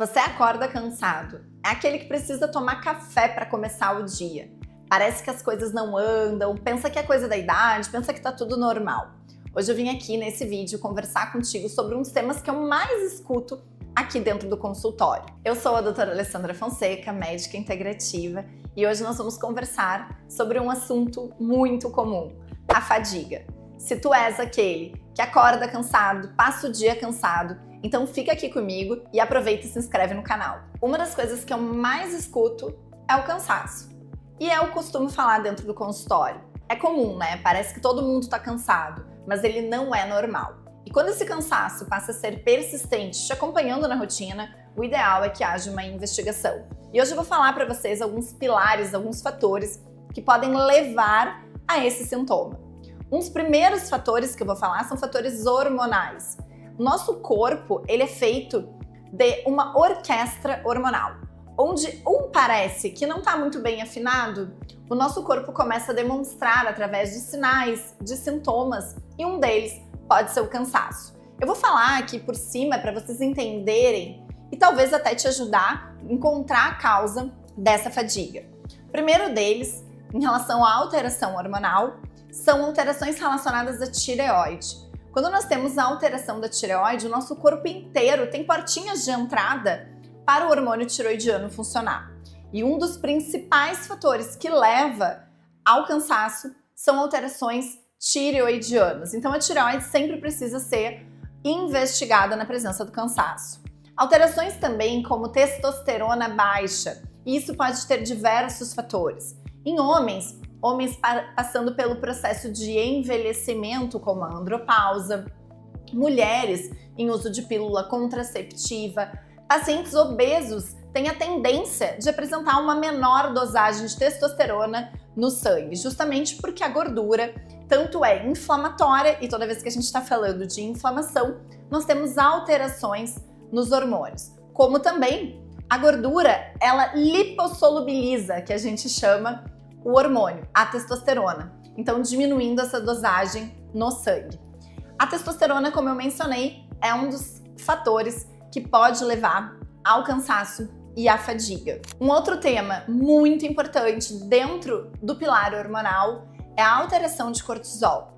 Você acorda cansado. É aquele que precisa tomar café para começar o dia. Parece que as coisas não andam, pensa que é coisa da idade, pensa que tá tudo normal. Hoje eu vim aqui nesse vídeo conversar contigo sobre uns temas que eu mais escuto aqui dentro do consultório. Eu sou a doutora Alessandra Fonseca, médica integrativa, e hoje nós vamos conversar sobre um assunto muito comum, a fadiga. Se tu és aquele que acorda cansado, passa o dia cansado, então fica aqui comigo e aproveita e se inscreve no canal. Uma das coisas que eu mais escuto é o cansaço. E é o costume falar dentro do consultório. É comum, né? Parece que todo mundo tá cansado, mas ele não é normal. E quando esse cansaço passa a ser persistente, te acompanhando na rotina, o ideal é que haja uma investigação. E hoje eu vou falar para vocês alguns pilares, alguns fatores que podem levar a esse sintoma. Um dos primeiros fatores que eu vou falar são fatores hormonais. O nosso corpo, ele é feito de uma orquestra hormonal. Onde parece que não está muito bem afinado, o nosso corpo começa a demonstrar através de sinais, de sintomas, e um deles pode ser o cansaço. Eu vou falar aqui por cima para vocês entenderem e talvez até te ajudar a encontrar a causa dessa fadiga. O primeiro deles, em relação à alteração hormonal, são alterações relacionadas à tireoide. Quando nós temos a alteração da tireoide, o nosso corpo inteiro tem portinhas de entrada para o hormônio tiroidiano funcionar. E um dos principais fatores que leva ao cansaço são alterações tireoidianas. Então a tireoide sempre precisa ser investigada na presença do cansaço. Alterações também como testosterona baixa, e isso pode ter diversos fatores. Em homens passando pelo processo de envelhecimento, como a andropausa, mulheres em uso de pílula contraceptiva, pacientes obesos têm a tendência de apresentar uma menor dosagem de testosterona no sangue, justamente porque a gordura tanto é inflamatória, e toda vez que a gente está falando de inflamação, nós temos alterações nos hormônios. Como também a gordura, ela lipossolubiliza, que a gente chama o hormônio, a testosterona, então diminuindo essa dosagem no sangue. A testosterona, como eu mencionei, é um dos fatores que pode levar ao cansaço e à fadiga. Um outro tema muito importante dentro do pilar hormonal é a alteração de cortisol.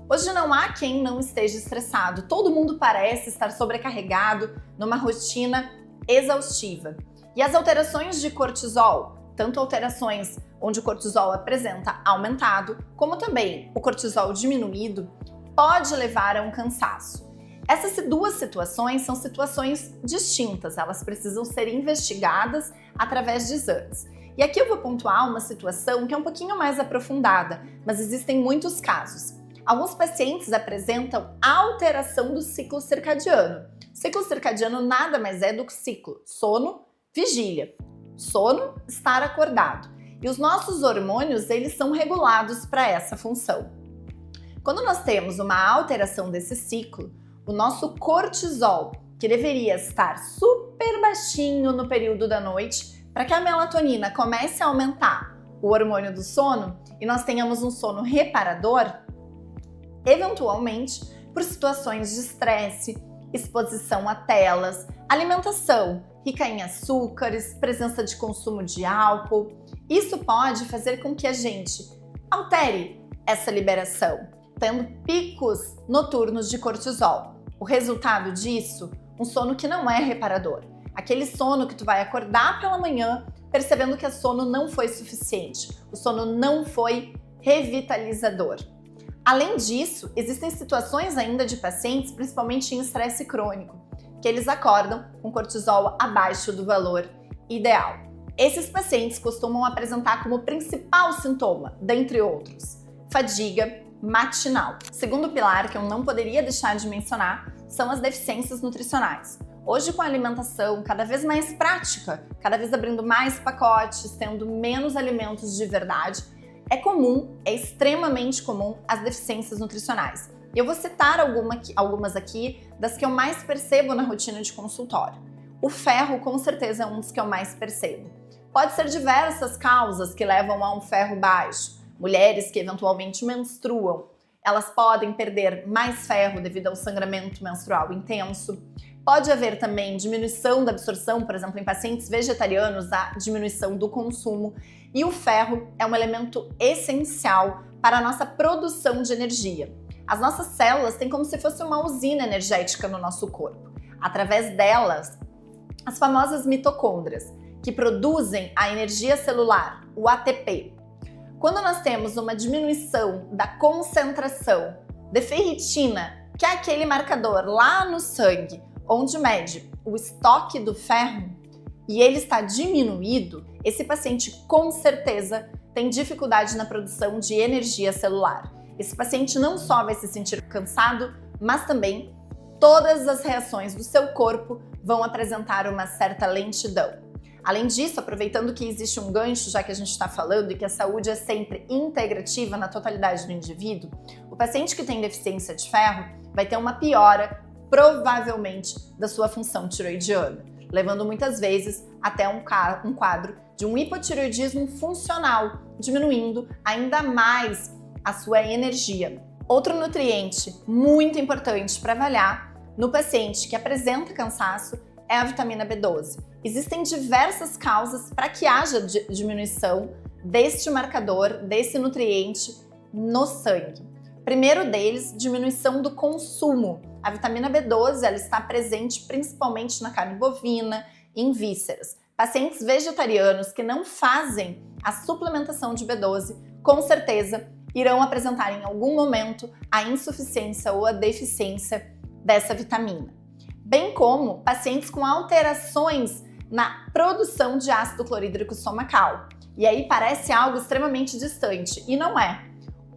Hoje não há quem não esteja estressado, todo mundo parece estar sobrecarregado numa rotina exaustiva. E as alterações de cortisol, tanto alterações onde o cortisol apresenta aumentado, como também o cortisol diminuído, pode levar a um cansaço. Essas duas situações são situações distintas, elas precisam ser investigadas através de exames. E aqui eu vou pontuar uma situação que é um pouquinho mais aprofundada, mas existem muitos casos. Alguns pacientes apresentam alteração do ciclo circadiano. O ciclo circadiano nada mais é do que ciclo sono, vigília. Sono, estar acordado. E os nossos hormônios, eles são regulados para essa função. Quando nós temos uma alteração desse ciclo, o nosso cortisol, que deveria estar super baixinho no período da noite, para que a melatonina comece a aumentar o hormônio do sono e nós tenhamos um sono reparador, eventualmente, por situações de estresse, exposição a telas, alimentação rica em açúcares, presença de consumo de álcool, isso pode fazer com que a gente altere essa liberação, tendo picos noturnos de cortisol. O resultado disso, um sono que não é reparador. Aquele sono que tu vai acordar pela manhã percebendo que o sono não foi suficiente, o sono não foi revitalizador. Além disso, existem situações ainda de pacientes, principalmente em estresse crônico, que eles acordam com cortisol abaixo do valor ideal. Esses pacientes costumam apresentar como principal sintoma, dentre outros, fadiga matinal. Segundo pilar que eu não poderia deixar de mencionar são as deficiências nutricionais. Hoje, com a alimentação cada vez mais prática, cada vez abrindo mais pacotes, tendo menos alimentos de verdade, é extremamente comum as deficiências nutricionais. Eu vou citar algumas aqui das que eu mais percebo na rotina de consultório. O ferro, com certeza, é um dos que eu mais percebo. Pode ser diversas causas que levam a um ferro baixo. Mulheres que eventualmente menstruam, elas podem perder mais ferro devido ao sangramento menstrual intenso. Pode haver também diminuição da absorção, por exemplo, em pacientes vegetarianos, a diminuição do consumo. E o ferro é um elemento essencial para a nossa produção de energia. As nossas células têm como se fosse uma usina energética no nosso corpo. Através delas, as famosas mitocôndrias, que produzem a energia celular, o ATP. Quando nós temos uma diminuição da concentração de ferritina, que é aquele marcador lá no sangue, onde mede o estoque do ferro, e ele está diminuído, esse paciente com certeza tem dificuldade na produção de energia celular. Esse paciente não só vai se sentir cansado, mas também todas as reações do seu corpo vão apresentar uma certa lentidão. Além disso, aproveitando que existe um gancho, já que a gente está falando, e que a saúde é sempre integrativa na totalidade do indivíduo, o paciente que tem deficiência de ferro vai ter uma piora, provavelmente, da sua função tiroidiana, levando muitas vezes até um quadro de um hipotireoidismo funcional, diminuindo ainda mais a sua energia. Outro nutriente muito importante para avaliar no paciente que apresenta cansaço é a vitamina B12. Existem diversas causas para que haja diminuição deste marcador, desse nutriente no sangue. Primeiro deles, diminuição do consumo. A vitamina B12 ela está presente principalmente na carne bovina, em vísceras. Pacientes vegetarianos que não fazem a suplementação de B12, com certeza irão apresentar em algum momento a insuficiência ou a deficiência dessa vitamina. Bem como pacientes com alterações na produção de ácido clorídrico estomacal. E aí parece algo extremamente distante, e não é.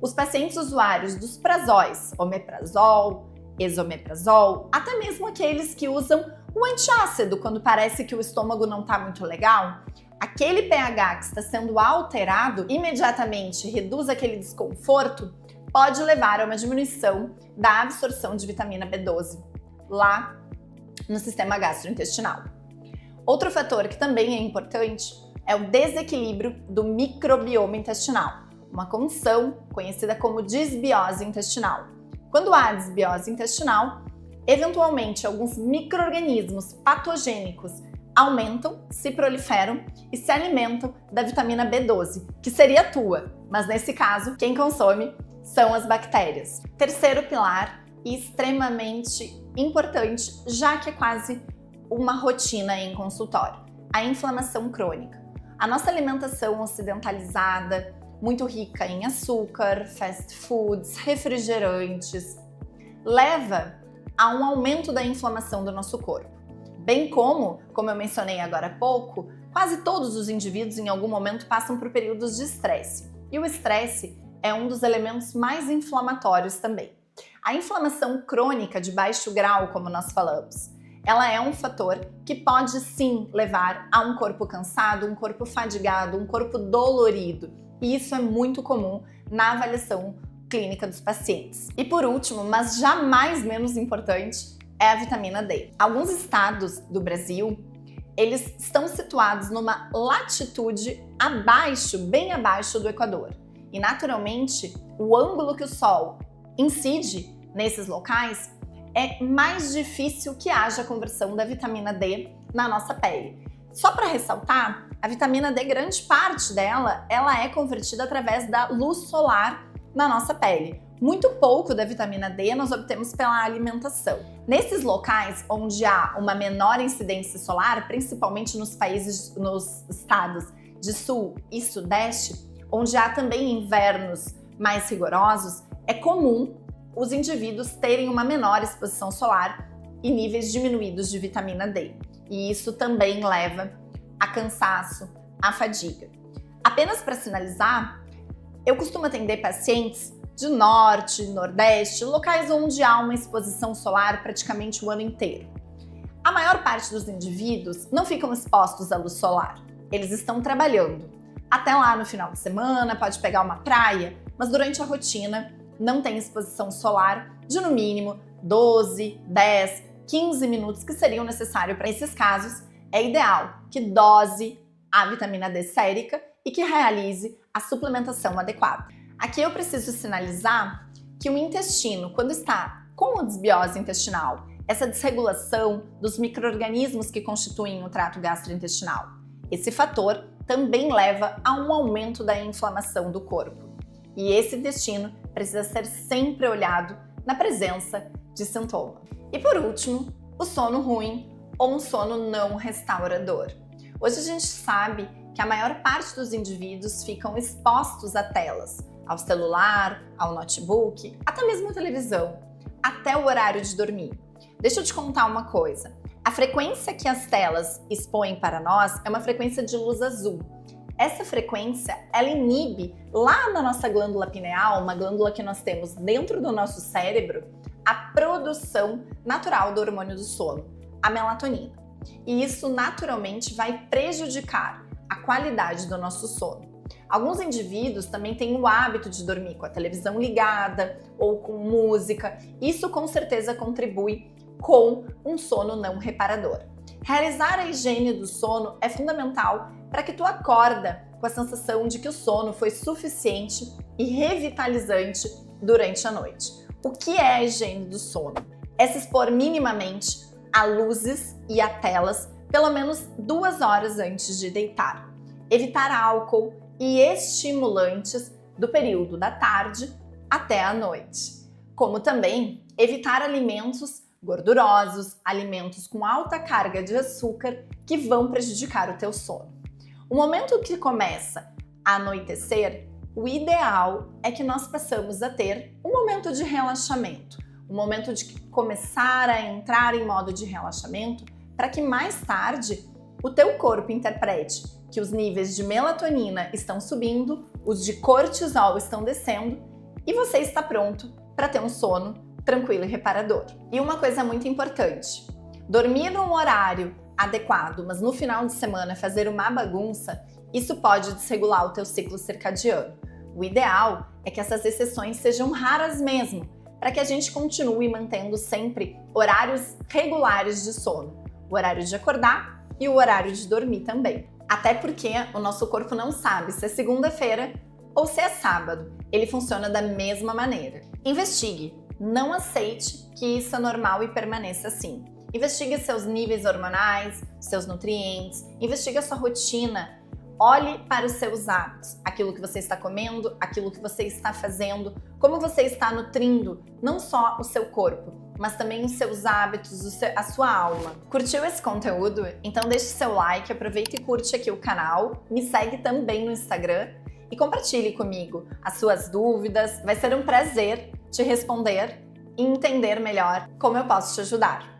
Os pacientes usuários dos prazóis, omeprazol, esomeprazol, até mesmo aqueles que usam o antiácido quando parece que o estômago não está muito legal, aquele pH que está sendo alterado imediatamente reduz aquele desconforto, pode levar a uma diminuição da absorção de vitamina B12 lá no sistema gastrointestinal. Outro fator que também é importante é o desequilíbrio do microbioma intestinal, uma condição conhecida como disbiose intestinal. Quando há disbiose intestinal, eventualmente alguns micro-organismos patogênicos aumentam, se proliferam e se alimentam da vitamina B12, que seria a tua, mas nesse caso, quem consome são as bactérias. Terceiro pilar, e extremamente importante, já que é quase uma rotina em consultório, a inflamação crônica. A nossa alimentação ocidentalizada, muito rica em açúcar, fast foods, refrigerantes, leva a um aumento da inflamação do nosso corpo. Bem como eu mencionei agora há pouco, quase todos os indivíduos em algum momento passam por períodos de estresse. E o estresse é um dos elementos mais inflamatórios também. A inflamação crônica de baixo grau, como nós falamos, ela é um fator que pode sim levar a um corpo cansado, um corpo fadigado, um corpo dolorido. E isso é muito comum na avaliação clínica dos pacientes. E por último, mas jamais menos importante, é a vitamina D. Alguns estados do Brasil, eles estão situados numa latitude abaixo, bem abaixo do Equador. E naturalmente, o ângulo que o Sol incide nesses locais é mais difícil que haja conversão da vitamina D na nossa pele. Só para ressaltar, a vitamina D, grande parte dela, ela é convertida através da luz solar na nossa pele. Muito pouco da vitamina D nós obtemos pela alimentação. Nesses locais onde há uma menor incidência solar, principalmente nos estados de sul e sudeste, onde há também invernos mais rigorosos, é comum os indivíduos terem uma menor exposição solar e níveis diminuídos de vitamina D. E isso também leva a cansaço, a fadiga. Apenas para sinalizar, eu costumo atender pacientes de norte, nordeste, locais onde há uma exposição solar praticamente o ano inteiro. A maior parte dos indivíduos não ficam expostos à luz solar. Eles estão trabalhando. Até lá no final de semana, pode pegar uma praia, mas durante a rotina não tem exposição solar de no mínimo 12, 10, 15 minutos que seriam necessários para esses casos. É ideal que dose a vitamina D sérica e que realize a suplementação adequada. Aqui eu preciso sinalizar que o intestino, quando está com a desbiose intestinal essa desregulação dos micro-organismos que constituem o trato gastrointestinal. Esse fator também leva a um aumento da inflamação do corpo. E esse intestino precisa ser sempre olhado na presença de sintoma. E por último, o sono ruim ou um sono não restaurador. Hoje a gente sabe que a maior parte dos indivíduos ficam expostos a telas, ao celular, ao notebook, até mesmo à televisão, até o horário de dormir. Deixa eu te contar uma coisa. A frequência que as telas expõem para nós é uma frequência de luz azul. Essa frequência, ela inibe lá na nossa glândula pineal, uma glândula que nós temos dentro do nosso cérebro, a produção natural do hormônio do sono, a melatonina. E isso naturalmente vai prejudicar a qualidade do nosso sono. Alguns indivíduos também têm o hábito de dormir com a televisão ligada ou com música. Isso com certeza contribui com um sono não reparador. Realizar a higiene do sono é fundamental para que tu acorda com a sensação de que o sono foi suficiente e revitalizante durante a noite. O que é a higiene do sono? É se expor minimamente a luzes e a telas pelo menos 2 horas antes de deitar. Evitar álcool e estimulantes do período da tarde até a noite. Como também evitar alimentos gordurosos, alimentos com alta carga de açúcar que vão prejudicar o teu sono. O momento que começa a anoitecer, o ideal é que nós passamos a ter um momento de relaxamento, um momento de começar a entrar em modo de relaxamento para que mais tarde o teu corpo interprete que os níveis de melatonina estão subindo, os de cortisol estão descendo e você está pronto para ter um sono tranquilo e reparador. E uma coisa muito importante, dormir num horário adequado, mas no final de semana fazer uma bagunça, isso pode desregular o teu ciclo circadiano. O ideal é que essas exceções sejam raras mesmo, para que a gente continue mantendo sempre horários regulares de sono, o horário de acordar e o horário de dormir também. Até porque o nosso corpo não sabe se é segunda-feira ou se é sábado, ele funciona da mesma maneira. Investigue. Não aceite que isso é normal e permaneça assim. Investigue seus níveis hormonais, seus nutrientes, investigue a sua rotina, olhe para os seus hábitos, aquilo que você está comendo, aquilo que você está fazendo, como você está nutrindo não só o seu corpo, mas também os seus hábitos, a sua alma. Curtiu esse conteúdo? Então deixe seu like, aproveita e curte aqui o canal, me segue também no Instagram e compartilhe comigo as suas dúvidas. Vai ser um prazer te responder e entender melhor como eu posso te ajudar.